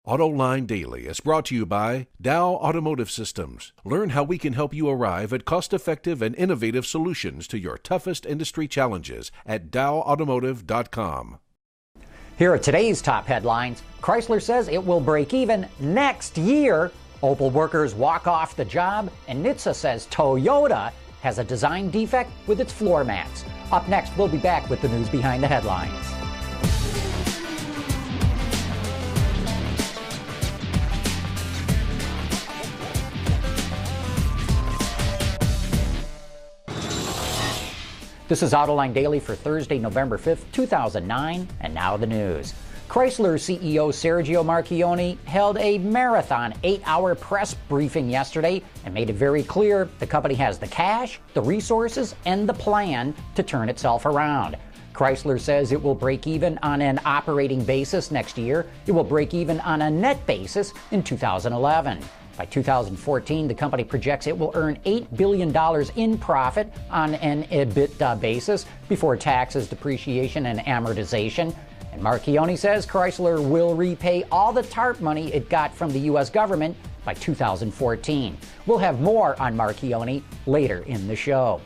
Autoline Daily is brought to you by Dow Automotive Systems. Learn how we can help you arrive at cost-effective and innovative solutions to your toughest industry challenges at dowautomotive.com. Here are today's top headlines. Chrysler says it will break even next year. Opel workers walk off the job, and NHTSA says Toyota has a design defect with its floor mats. Up next, we'll be back with the news behind the headlines. This is Autoline Daily for Thursday, November 5th, 2009, and now the news. Chrysler CEO Sergio Marchionne held a marathon 8-hour press briefing yesterday and made it very clear the company has the cash, the resources, and the plan to turn itself around. Chrysler says it will break even on an operating basis next year. It will break even on a net basis in 2011. By 2014, the company projects it will earn $8 billion in profit on an EBITDA basis before taxes, depreciation, and amortization. And Marchionne says Chrysler will repay all the TARP money it got from the U.S. government by 2014. We'll have more on Marchionne later in the show.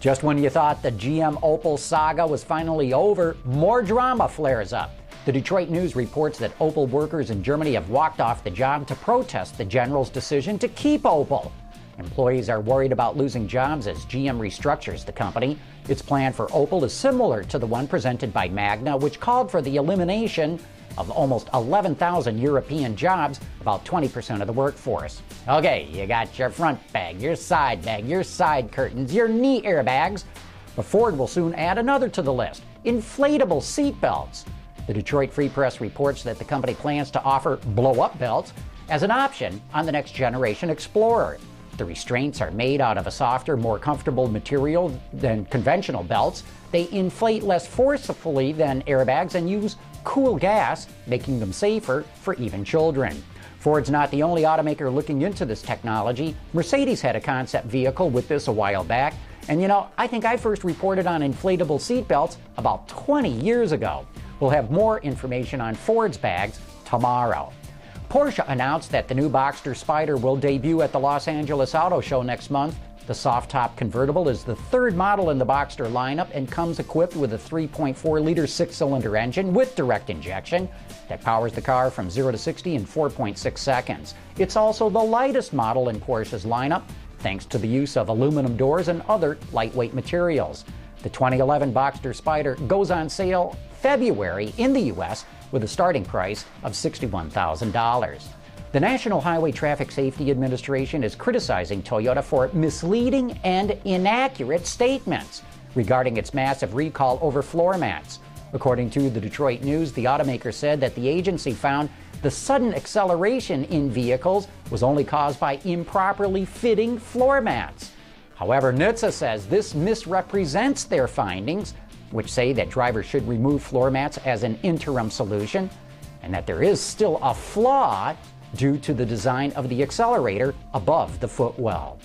Just when you thought the GM Opel saga was finally over, more drama flares up. The Detroit News reports that Opel workers in Germany have walked off the job to protest the General's decision to keep Opel. Employees are worried about losing jobs as GM restructures the company. Its plan for Opel is similar to the one presented by Magna, which called for the elimination of almost 11,000 European jobs, about 20% of the workforce. Okay, you got your front bag, your side curtains, your knee airbags. But Ford will soon add another to the list: inflatable seat belts. The Detroit Free Press reports that the company plans to offer blow-up belts as an option on the next generation Explorer. The restraints are made out of a softer, more comfortable material than conventional belts. They inflate less forcefully than airbags and use cool gas, making them safer for even children. Ford's not the only automaker looking into this technology. Mercedes had a concept vehicle with this a while back. And I think I first reported on inflatable seatbelts about 20 years ago. We'll have more information on Ford's bags tomorrow. Porsche announced that the new Boxster Spyder will debut at the Los Angeles Auto Show next month. The soft-top convertible is the third model in the Boxster lineup and comes equipped with a 3.4-liter six-cylinder engine with direct injection that powers the car from 0 to 60 in 4.6 seconds. It's also the lightest model in Porsche's lineup, thanks to the use of aluminum doors and other lightweight materials. The 2011 Boxster Spyder goes on sale February in the U.S. with a starting price of $61,000. The National Highway Traffic Safety Administration is criticizing Toyota for misleading and inaccurate statements regarding its massive recall over floor mats. According to the Detroit News, the automaker said that the agency found the sudden acceleration in vehicles was only caused by improperly fitting floor mats. However, NHTSA says this misrepresents their findings, which say that drivers should remove floor mats as an interim solution, and that there is still a flaw due to the design of the accelerator above the footwell.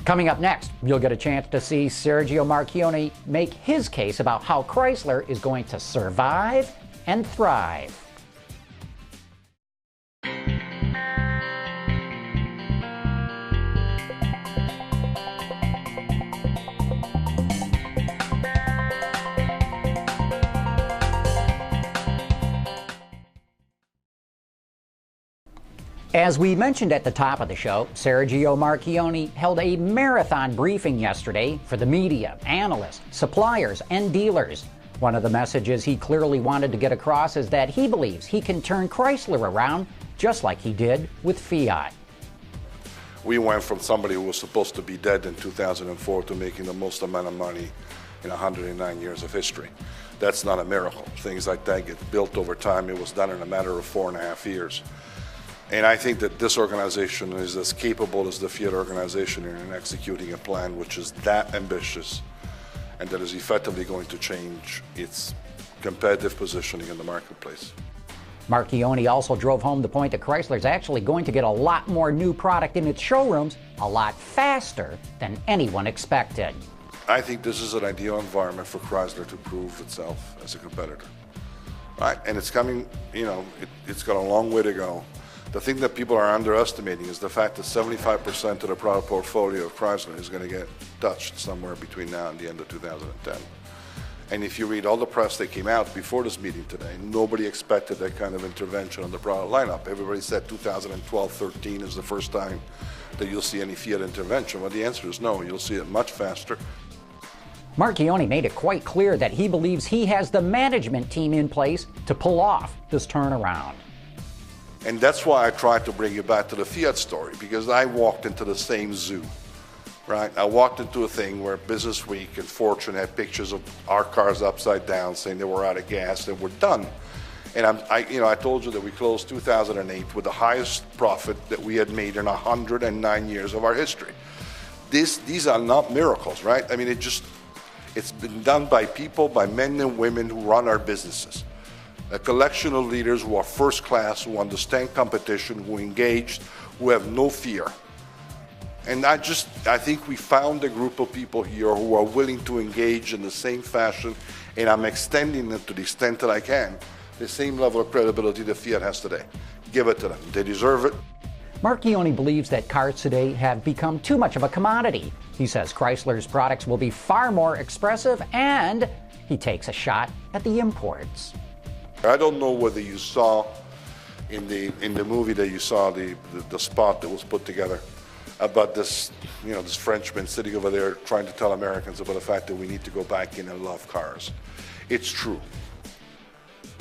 Coming up next, you'll get a chance to see Sergio Marchionne make his case about how Chrysler is going to survive and thrive. As we mentioned at the top of the show, Sergio Marchionne held a marathon briefing yesterday for the media, analysts, suppliers, and dealers. One of the messages he clearly wanted to get across is that he believes he can turn Chrysler around just like he did with Fiat. We went from somebody who was supposed to be dead in 2004 to making the most amount of money in 109 years of history. That's not a miracle. Things like that get built over time. It was done in a matter of 4.5 years. And I think that this organization is as capable as the Fiat organization in executing a plan which is that ambitious and that is effectively going to change its competitive positioning in the marketplace. Marchionne also drove home the point that Chrysler is actually going to get a lot more new product in its showrooms a lot faster than anyone expected. I think this is an ideal environment for Chrysler to prove itself as a competitor. right? And it's coming, it's got a long way to go. The thing that people are underestimating is the fact that 75% of the product portfolio of Chrysler is going to get touched somewhere between now and the end of 2010. And if you read all the press that came out before this meeting today, nobody expected that kind of intervention on the product lineup. Everybody said 2012-13 is the first time that you'll see any Fiat intervention. Well, the answer is no. You'll see it much faster. Marchionne made it quite clear that he believes he has the management team in place to pull off this turnaround. And that's why I tried to bring you back to the Fiat story, because I walked into the same zoo, right? I walked into a thing where Business Week and Fortune had pictures of our cars upside down saying they were out of gas and we're done. And I told you that we closed 2008 with the highest profit that we had made in 109 years of our history. These are not miracles, right? I mean, it's been done by people, by men and women who run our businesses. A collection of leaders who are first class, who understand competition, who engaged, who have no fear. And I think we found a group of people here who are willing to engage in the same fashion, and I'm extending it to the extent that I can, the same level of credibility that Fiat has today. Give it to them. They deserve it. Marchionne believes that cars today have become too much of a commodity. He says Chrysler's products will be far more expressive, and he takes a shot at the imports. I don't know whether you saw in the movie that you saw the spot that was put together about this Frenchman sitting over there trying to tell Americans about the fact that we need to go back in and love cars. It's true.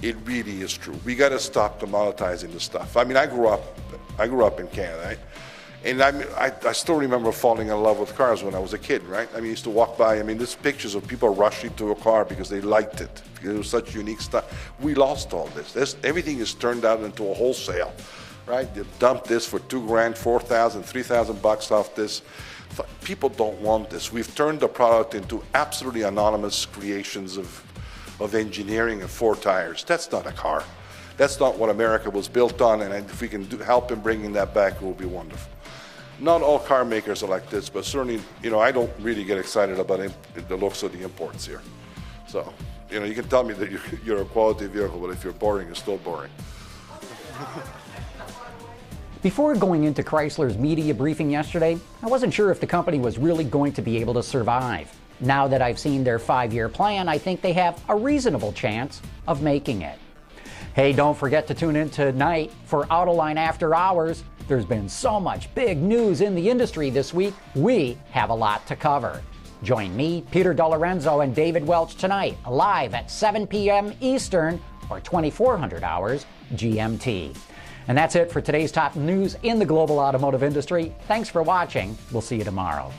It really is true. We got to stop commoditizing this stuff. I mean, I grew up in Canada, right? And I still remember falling in love with cars when I was a kid, right? I mean, I used to walk by. I mean, there's pictures of people rushing to a car because they liked it, because it was such unique stuff. We lost all this. Everything is turned out into a wholesale, right? You dump this for $2,000, $4,000, $3,000 off this. People don't want this. We've turned the product into absolutely anonymous creations of engineering and four tires. That's not a car. That's not what America was built on, and if we can help in bringing that back, it will be wonderful. Not all car makers are like this, but certainly, I don't really get excited about the looks of the imports here. So, you can tell me that you're a quality vehicle, but if you're boring, it's still boring. Before going into Chrysler's media briefing yesterday, I wasn't sure if the company was really going to be able to survive. Now that I've seen their 5-year plan, I think they have a reasonable chance of making it. Hey, don't forget to tune in tonight for Autoline After Hours. There's been so much big news in the industry this week, we have a lot to cover. Join me, Peter DeLorenzo, and David Welch tonight, live at 7 p.m. Eastern, or 2400 hours GMT. And that's it for today's top news in the global automotive industry. Thanks for watching. We'll see you tomorrow.